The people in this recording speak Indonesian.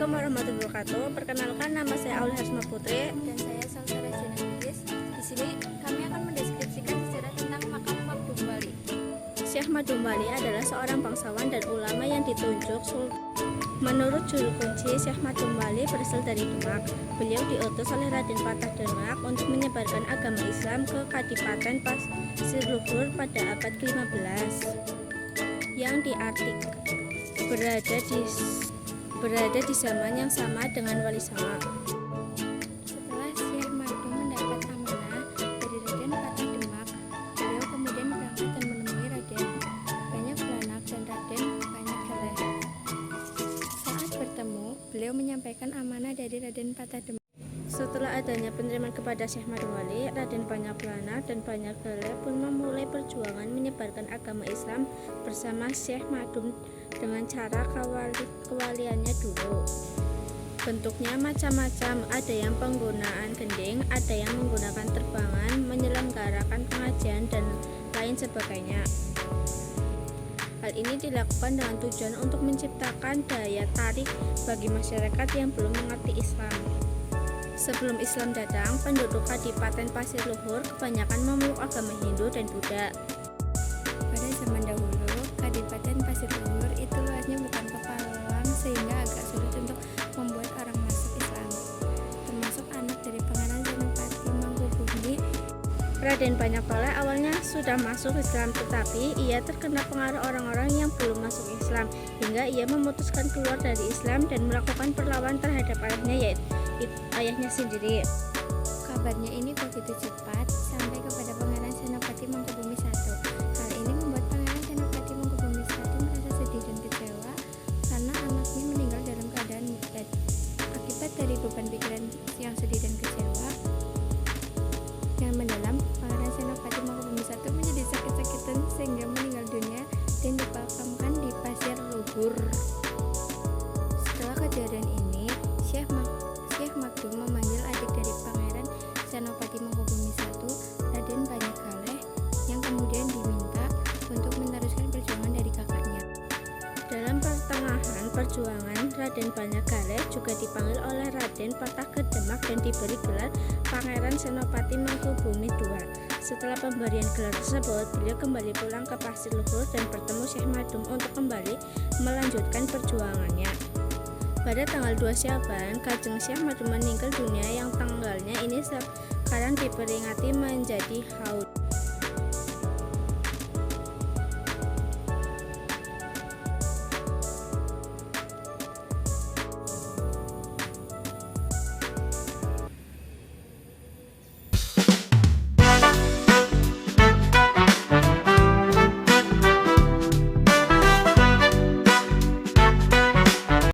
Assalamualaikum warahmatullahi wabarakatuh. Perkenalkan, nama saya Aulia Hasma Putri. Dan saya Salsara Jinanggis. Di sini kami akan mendeskripsikan sejarah tentang makam Makdum Wali. Syekh Makdum Wali adalah seorang bangsawan dan ulama yang ditunjuk Menurut juru kunci, Syekh Makdum Wali berasal dari Demak. Beliau diutus oleh Raden Patah Demak untuk menyebarkan agama Islam ke Kadipaten Pasir Luhur pada abad ke-15 yang diartik berada di zaman yang sama dengan Wali Songo. Setelah Syekh Makdum mendapat amanah dari Raden Patah Demak, beliau kemudian berangkat dan menemui Raden Banyak Belanak dan Raden Banyak Geleh. Saat bertemu, beliau menyampaikan amanah dari Raden Patah Demak. Setelah adanya penerimaan kepada Syekh Makdum Wali, Raden Banyak Belanak dan Banyak Geleh pun memulai perjuangan menyebarkan agama Islam bersama Syekh Makdum dengan cara kewaliannya dulu. Bentuknya macam-macam, ada yang penggunaan gending, ada yang menggunakan terbangan, menyelenggarakan pengajian, dan lain sebagainya. Hal ini dilakukan dengan tujuan untuk menciptakan daya tarik bagi masyarakat yang belum mengerti Islam. Sebelum Islam datang, penduduk Kadipaten Pasir Luhur kebanyakan memeluk agama Hindu dan Buddha. Pada zaman dahulu, Kadipaten Pasir Luhur itu luasnya bukan kepalang sehingga agak sulit untuk membuat orang masuk Islam, termasuk anak dari Pangeran Senopati Mangkubumi. Raden Banyak Geleh awalnya sudah masuk Islam, tetapi ia terkena pengaruh orang-orang yang belum masuk Islam hingga ia memutuskan keluar dari Islam dan melakukan perlawanan terhadap ayahnya, yaitu ayahnya sendiri. Kabarnya ini begitu cepat sampai kepada Pangeran Senopati Mangkubumi I. Hal ini membuat Pangeran Senopati Mangkubumi I merasa sedih dan kecewa karena anaknya meninggal dalam keadaan murtad. Akibat dari beban pikiran yang sedih dan kecewa yang mendalam, Pangeran Senopati Mangkubumi I menjadi sakit-sakitan sehingga meninggal dunia dan dimakamkan di Pasir Luhur. Setelah kejadian ini, Syekh Makdum memanggil adik dari Pangeran Senopati Mangkubumi I, Raden Banyak Geleh, yang kemudian diminta untuk meneruskan perjuangan dari kakaknya. Dalam pertengahan perjuangan, Raden Banyak Geleh juga dipanggil oleh Raden Patah ke Demak dan diberi gelar Pangeran Senopati Mangkubumi II. Setelah pemberian gelar tersebut, beliau kembali pulang ke Pasir Luhur dan bertemu Syekh Makdum untuk kembali melanjutkan perjuangannya. Pada tanggal 2 Syaban, Kanjeng Syekh Makdum meninggal dunia yang tanggalnya ini sekarang diperingati menjadi Haud.